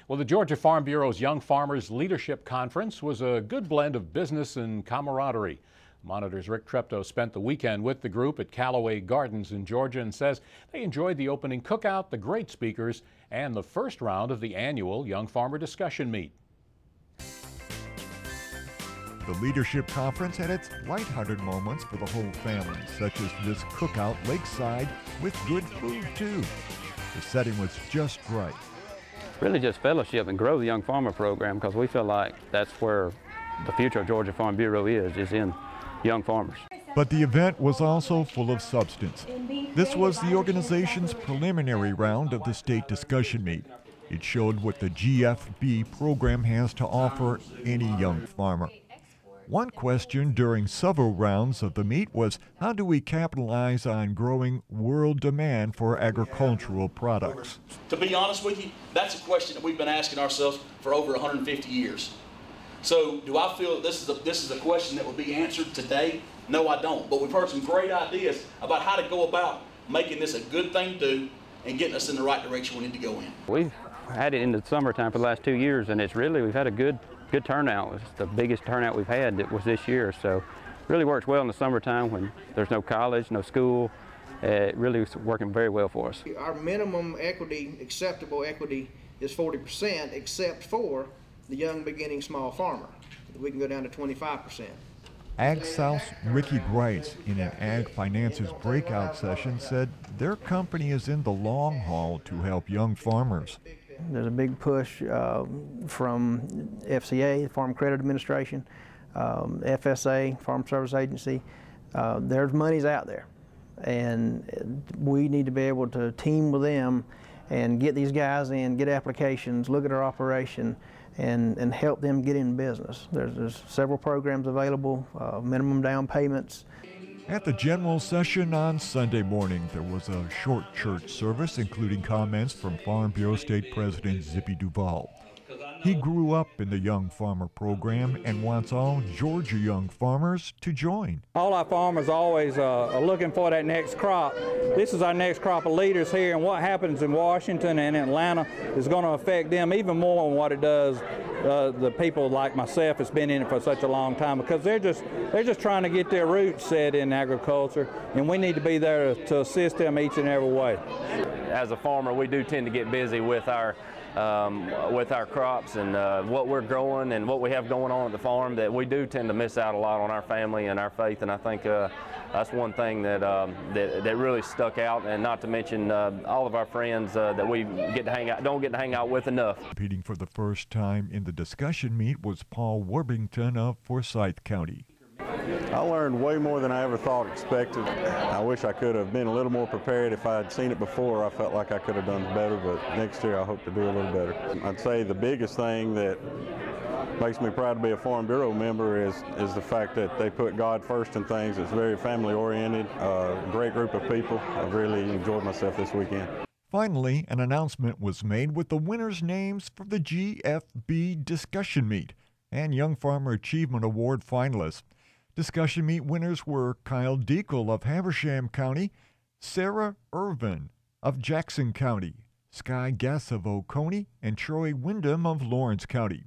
Well, the Georgia Farm Bureau's Young Farmers Leadership Conference was a good blend of business and camaraderie. Monitor's Rick Treptow spent the weekend with the group at Callaway Gardens in Georgia and says they enjoyed the opening cookout, the great speakers, and the first round of the annual Young Farmer Discussion Meet. The Leadership Conference had its lighthearted moments for the whole family, such as this cookout lakeside with good food, too. The setting was just right. Really just fellowship and grow the Young Farmer program, because we feel like that's where the future of Georgia Farm Bureau is in young farmers. But the event was also full of substance. This was the organization's preliminary round of the state discussion meet. It showed what the GFB program has to offer any young farmer. One question during several rounds of the meet was, how do we capitalize on growing world demand for agricultural products? To be honest with you, that's a question that we've been asking ourselves for over 150 years. So do I feel this is a question that would be answered today? No, I don't. But we've heard some great ideas about how to go about making this a good thing to do and getting us in the right direction we need to go in. We've had it in the summertime for the last 2 years, and we've had a good turnout. It's the biggest turnout we've had that was this year, so it really works well in the summertime when there's no college, no school. It really is working very well for us. Our minimum equity, acceptable equity, is 40%, except for the young beginning small farmer. We can go down to 25%. Ag South's Ricky Grice, in an Ag Finances breakout session, said their company is in the long haul to help young farmers. There's a big push from FCA, Farm Credit Administration, FSA, Farm Service Agency. There's monies out there, and we need to be able to team with them and get these guys in, get applications, look at our operation, and help them get in business. There's several programs available, minimum down payments. At the general session on Sunday morning, there was a short church service, including comments from Farm Bureau State President Zippy Duval. He grew up in the Young Farmer program and wants all Georgia young farmers to join. All our farmers always are looking for that next crop. This is our next crop of leaders here, and what happens in Washington and Atlanta is going to affect them even more than what it does the people like myself that's been in it for such a long time, because they're just trying to get their roots set in agriculture, and we need to be there to assist them each and every way. As a farmer, we do tend to get busy with our crops and what we're growing and what we have going on at the farm, that we do tend to miss out a lot on our family and our faith, and I think that's one thing that really stuck out, and not to mention all of our friends that we don't get to hang out with enough. Competing for the first time in the discussion meet was Paul Warbington of Forsyth County. I learned way more than I ever thought expected. I wish I could have been a little more prepared. If I had seen it before, I felt like I could have done better, but next year I hope to do a little better. I'd say the biggest thing that makes me proud to be a Farm Bureau member is the fact that they put God first in things. It's very family oriented, great group of people. I've really enjoyed myself this weekend. Finally, an announcement was made with the winners' names for the GFB discussion meet and Young Farmer Achievement Award finalists. Discussion meet winners were Kyle Deacle of Habersham County, Sarah Irvin of Jackson County, Sky Gass of Oconee, and Troy Wyndham of Lawrence County.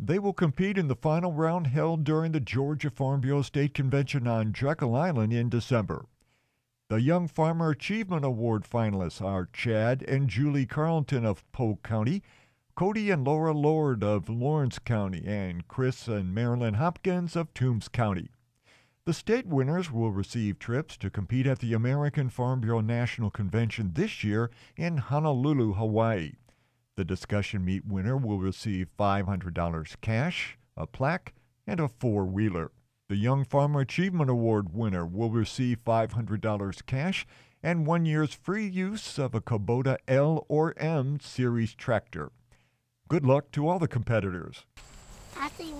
They will compete in the final round held during the Georgia Farm Bureau State Convention on Jekyll Island in December. The Young Farmer Achievement Award finalists are Chad and Julie Carlton of Polk County, Cody and Laura Lord of Lawrence County, and Chris and Marilyn Hopkins of Toombs County. The state winners will receive trips to compete at the American Farm Bureau National Convention this year in Honolulu, Hawaii. The discussion meet winner will receive $500 cash, a plaque, and a four-wheeler. The Young Farmer Achievement Award winner will receive $500 cash and 1 year's free use of a Kubota L or M series tractor. Good luck to all the competitors.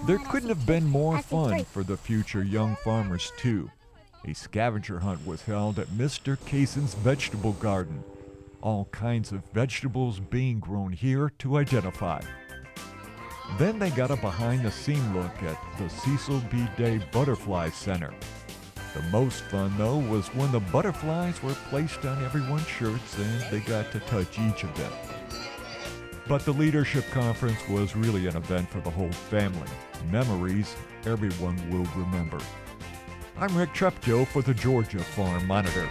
There couldn't have been more fun for the future young farmers, too. A scavenger hunt was held at Mr. Kaysen's vegetable garden. All kinds of vegetables being grown here to identify. Then they got a behind-the-scene look at the Cecil B. Day Butterfly Center. The most fun, though, was when the butterflies were placed on everyone's shirts and they got to touch each of them. But the leadership conference was really an event for the whole family. Memories everyone will remember. I'm Rick Treptow for the Georgia Farm Monitor.